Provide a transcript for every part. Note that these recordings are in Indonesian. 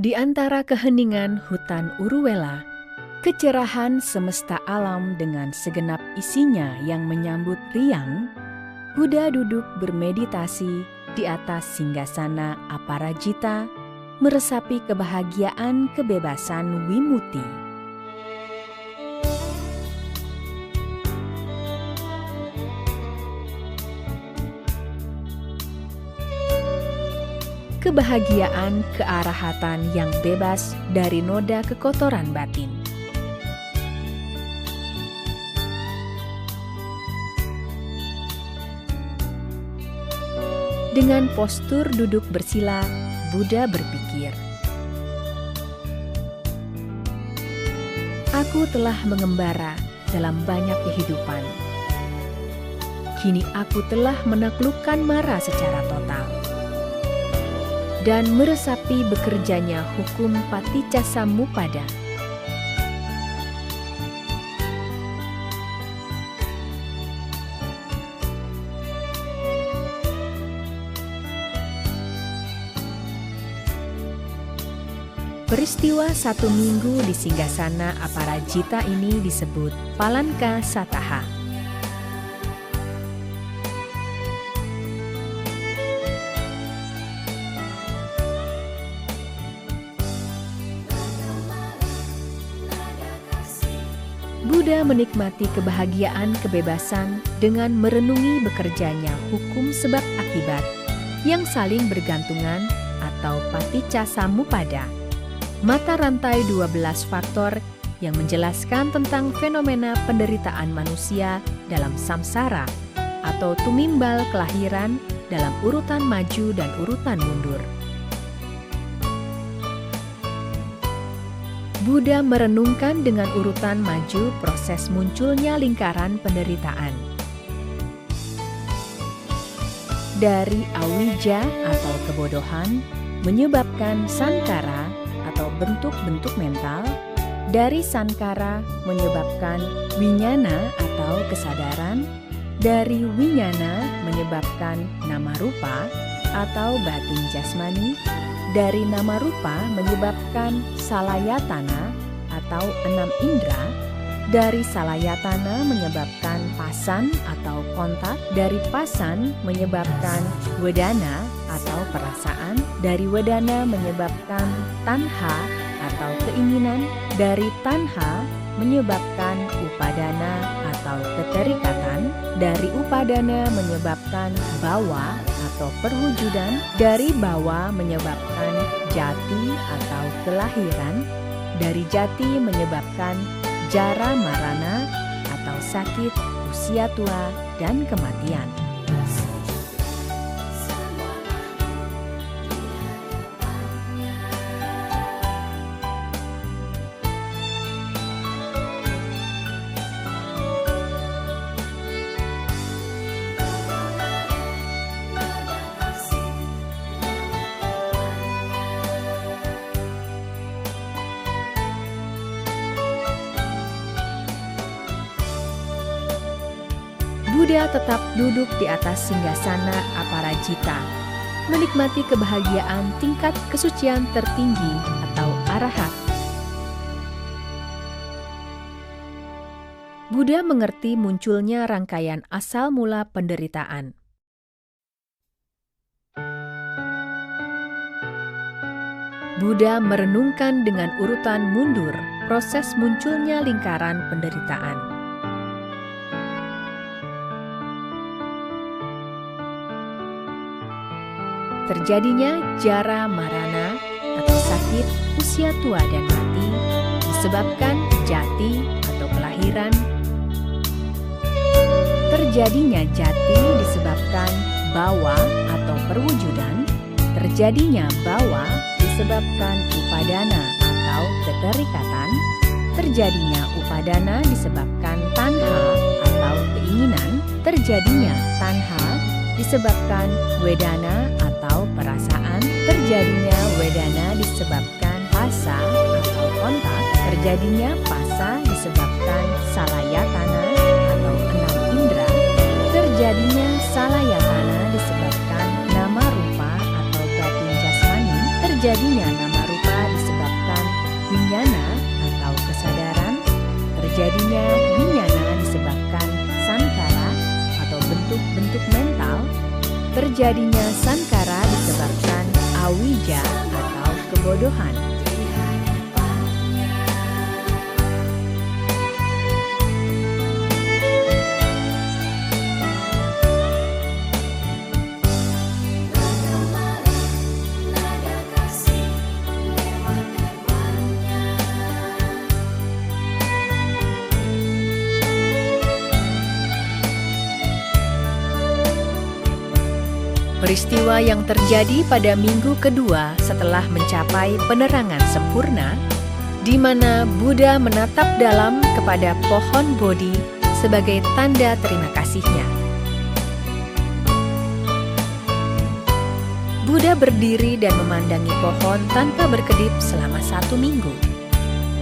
Di antara keheningan hutan Uruwela, kecerahan semesta alam dengan segenap isinya yang menyambut riang, Buddha duduk bermeditasi di atas singgasana Aparajita, meresapi kebahagiaan kebebasan Wimutti. Kebahagiaan kearahatan yang bebas dari noda kekotoran batin. Dengan postur duduk bersila, Buddha berpikir, "Aku telah mengembara dalam banyak kehidupan. Kini aku telah menaklukkan Mara secara total dan meresapi bekerjanya hukum Paticcasamuppada. Peristiwa 1 minggu di singgasana Aparajita ini disebut Palanka Sataha. Buddha menikmati kebahagiaan kebebasan dengan merenungi bekerjanya hukum sebab akibat yang saling bergantungan atau Paticcasamuppada. Mata rantai 12 faktor yang menjelaskan tentang fenomena penderitaan manusia dalam samsara atau tumimbal kelahiran dalam urutan maju dan urutan mundur. Buddha merenungkan dengan urutan maju proses munculnya lingkaran penderitaan. Dari awija atau kebodohan menyebabkan sankara atau bentuk-bentuk mental, dari sankara menyebabkan winyana atau kesadaran, dari winyana menyebabkan nama rupa atau batin jasmani, dari nama rupa menyebabkan salayatana atau 6 indera, dari salayatana menyebabkan pasan atau kontak, dari pasan menyebabkan wedana atau perasaan, dari wedana menyebabkan tanha atau keinginan, dari tanha menyebabkan upadana atau keterikatan, dari upadana menyebabkan bawa atau perwujudan, dari bawa menyebabkan jati atau kelahiran, dari jati menyebabkan jara marana atau sakit, usia tua, dan kematian. Buddha tetap duduk di atas singgasana Aparajita, menikmati kebahagiaan tingkat kesucian tertinggi atau arahat. Buddha mengerti munculnya rangkaian asal mula penderitaan. Buddha merenungkan dengan urutan mundur proses munculnya lingkaran penderitaan. Terjadinya jara marana atau sakit, usia tua dan mati disebabkan jati atau kelahiran. Terjadinya jati disebabkan bawa atau perwujudan. Terjadinya bawa disebabkan upadana atau keterikatan. Terjadinya upadana disebabkan tanha atau keinginan. Terjadinya tanha disebabkan wedana atau perasaan. Terjadinya wedana disebabkan pasa atau kontak. Terjadinya pasa disebabkan salayatana atau 6 indera. Terjadinya salayatana disebabkan nama rupa atau batin jasmani. Terjadinya nama rupa terjadinya sankara disebabkan awija atau kebodohan. Peristiwa yang terjadi pada minggu kedua setelah mencapai penerangan sempurna, di mana Buddha menatap dalam kepada pohon Bodhi sebagai tanda terima kasihnya. Buddha berdiri dan memandangi pohon tanpa berkedip selama 1 minggu.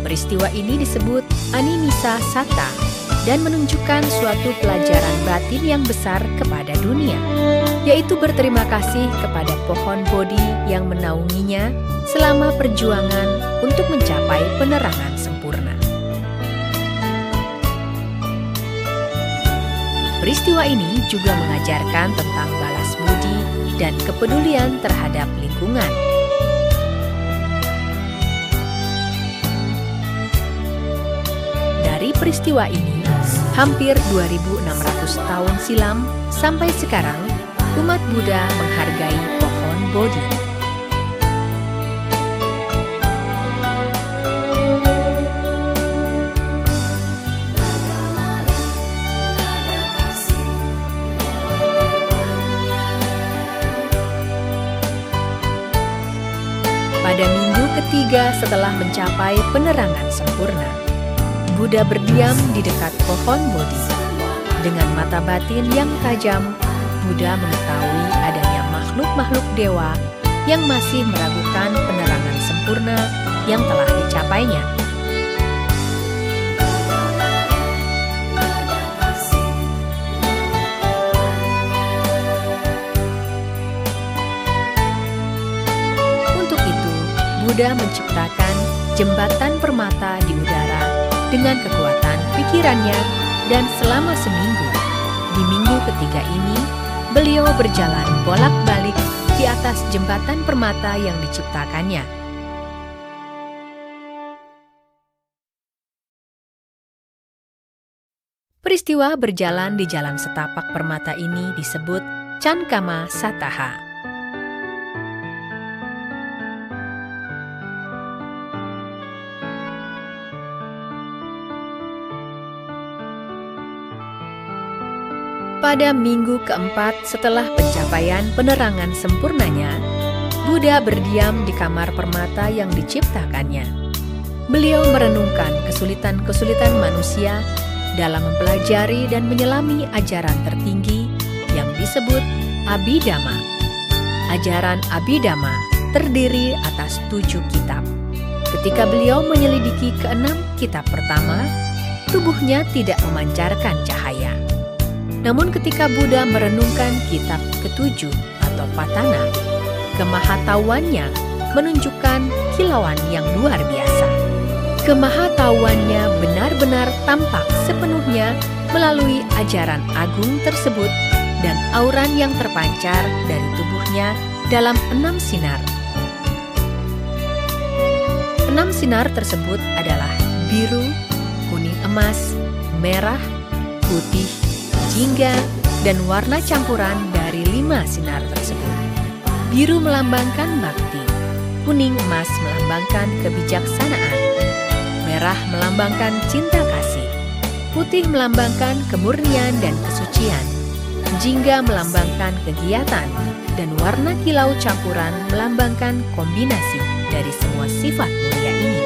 Peristiwa ini disebut Animisa Satta dan menunjukkan suatu pelajaran batin yang besar kepada dunia, yaitu berterima kasih kepada pohon Bodhi yang menaunginya selama perjuangan untuk mencapai penerangan sempurna. Peristiwa ini juga mengajarkan tentang balas budi dan kepedulian terhadap lingkungan. Dari peristiwa ini, hampir 2.600 tahun silam sampai sekarang, umat Buddha menghargai pohon Bodhi. Pada minggu ketiga setelah mencapai penerangan sempurna, Buddha berdiam di dekat pohon Bodhi. Dengan mata batin yang tajam, Buddha mengetahui adanya makhluk-makhluk dewa yang masih meragukan penerangan sempurna yang telah dicapainya. Untuk itu, Buddha menciptakan jembatan permata di udara dengan kekuatan pikirannya, dan selama seminggu, di minggu ketiga ini, beliau berjalan bolak-balik di atas jembatan permata yang diciptakannya. Peristiwa berjalan di jalan setapak permata ini disebut Cankama Sataha. Pada minggu keempat setelah pencapaian penerangan sempurnanya, Buddha berdiam di kamar permata yang diciptakannya. Beliau merenungkan kesulitan-kesulitan manusia dalam mempelajari dan menyelami ajaran tertinggi yang disebut Abhidhamma. Ajaran Abhidhamma terdiri atas 7 kitab. Ketika beliau menyelidiki ke-6 kitab pertama, tubuhnya tidak memancarkan cahaya. Namun ketika Buddha merenungkan kitab ke-7 atau Patana, kemahatauannya menunjukkan kilauan yang luar biasa. Kemahatauannya benar-benar tampak sepenuhnya melalui ajaran agung tersebut dan auran yang terpancar dari tubuhnya dalam 6 sinar. 6 sinar tersebut adalah biru, kuning emas, merah, putih, jingga, dan warna campuran dari 5 sinar tersebut. Biru melambangkan bakti, kuning emas melambangkan kebijaksanaan, merah melambangkan cinta kasih, putih melambangkan kemurnian dan kesucian, jingga melambangkan kegiatan, dan warna kilau campuran melambangkan kombinasi dari semua sifat mulia ini.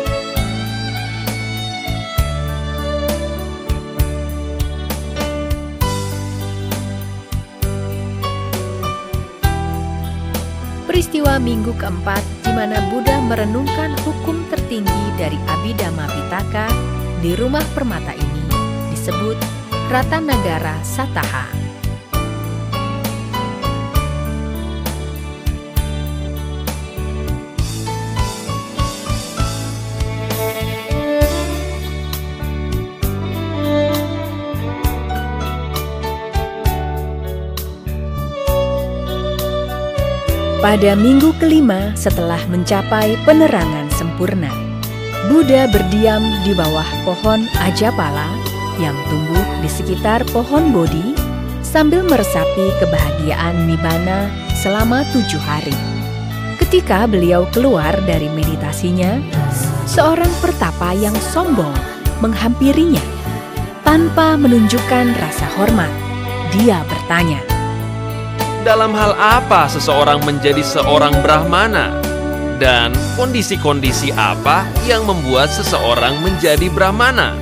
Peristiwa minggu keempat di mana Buddha merenungkan hukum tertinggi dari Abhidhamma Pitaka di rumah permata ini disebut Ratanagara Sataha. Pada minggu kelima setelah mencapai penerangan sempurna, Buddha berdiam di bawah pohon Ajapala yang tumbuh di sekitar pohon Bodhi sambil meresapi kebahagiaan Nibbana selama 7 hari. Ketika beliau keluar dari meditasinya, seorang pertapa yang sombong menghampirinya. Tanpa menunjukkan rasa hormat, dia bertanya, Dalam hal apa seseorang menjadi seorang Brahmana? Dan kondisi-kondisi apa yang membuat seseorang menjadi Brahmana?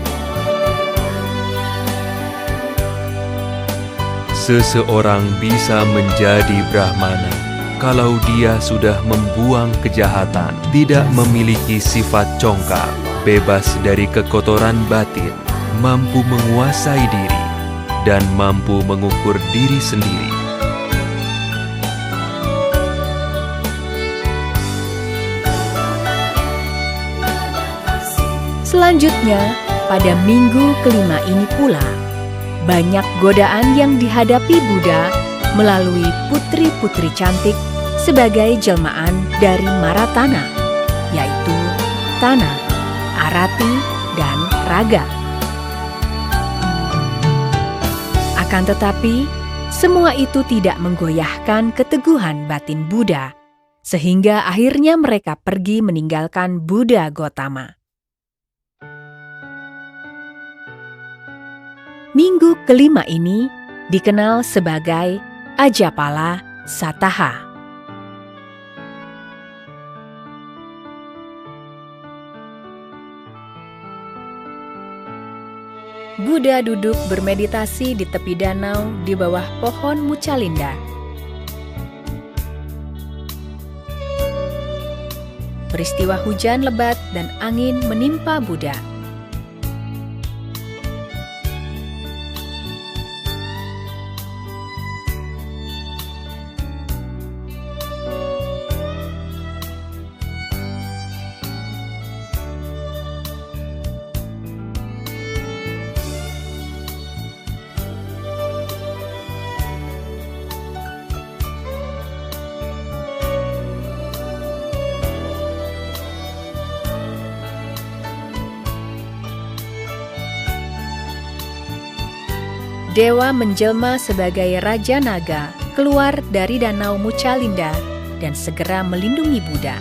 Seseorang bisa menjadi Brahmana kalau dia sudah membuang kejahatan, tidak memiliki sifat congkak, bebas dari kekotoran batin, mampu menguasai diri, dan mampu mengukur diri sendiri. Selanjutnya, pada minggu kelima ini pula, banyak godaan yang dihadapi Buddha melalui putri-putri cantik sebagai jelmaan dari Maratana, yaitu Tana, Arati, dan Raga. Akan tetapi, semua itu tidak menggoyahkan keteguhan batin Buddha, sehingga akhirnya mereka pergi meninggalkan Buddha Gotama. Minggu kelima ini dikenal sebagai Ajapala Sataha. Buddha duduk bermeditasi di tepi danau di bawah pohon Mucalinda. Peristiwa hujan lebat dan angin menimpa Buddha. Dewa menjelma sebagai Raja Naga keluar dari danau Mucalinda dan segera melindungi Buddha.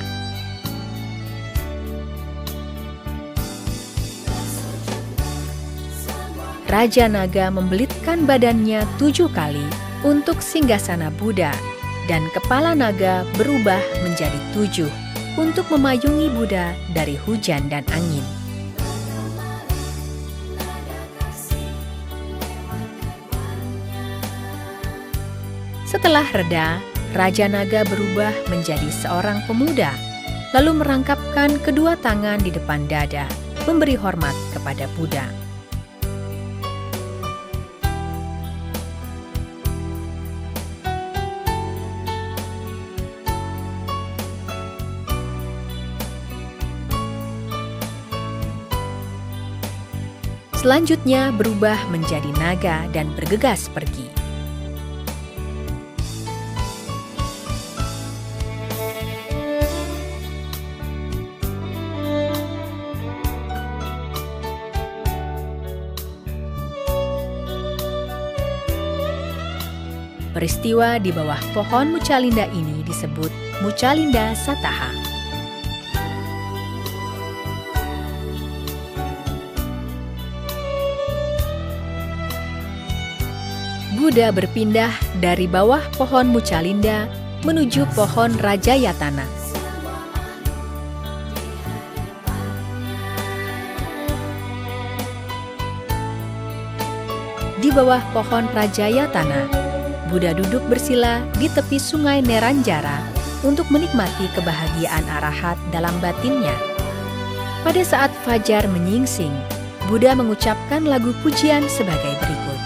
Raja Naga membelitkan badannya 7 kali untuk singgasana Buddha, dan kepala naga berubah menjadi 7 untuk memayungi Buddha dari hujan dan angin. Setelah reda, Raja Naga berubah menjadi seorang pemuda, lalu merangkapkan kedua tangan di depan dada, memberi hormat kepada Buddha. Selanjutnya berubah menjadi naga dan bergegas pergi. Peristiwa di bawah pohon Mucalinda ini disebut Mucalinda Sataha. Buddha berpindah dari bawah pohon Mucalinda menuju pohon Rajayatana. Di bawah pohon Rajayatana, Buddha duduk bersila di tepi sungai Neranjara untuk menikmati kebahagiaan arahat dalam batinnya. Pada saat fajar menyingsing, Buddha mengucapkan lagu pujian sebagai berikut.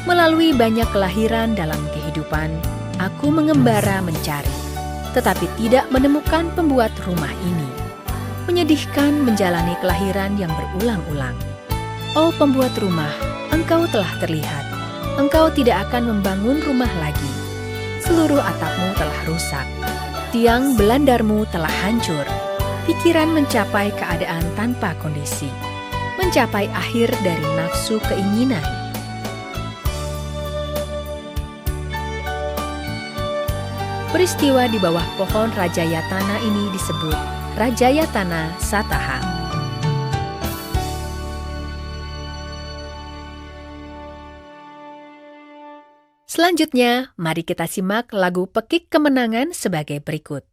Melalui banyak kelahiran dalam kehidupan, aku mengembara mencari, tetapi tidak menemukan pembuat rumah ini. Menyedihkan menjalani kelahiran yang berulang-ulang. Oh pembuat rumah, engkau telah terlihat. Engkau tidak akan membangun rumah lagi. Seluruh atapmu telah rusak. Tiang belandarmu telah hancur. Pikiran mencapai keadaan tanpa kondisi. Mencapai akhir dari nafsu keinginan. Peristiwa di bawah pohon Rajayatana ini disebut Rajayatana Sataha. Selanjutnya, mari kita simak lagu Pekik Kemenangan sebagai berikut.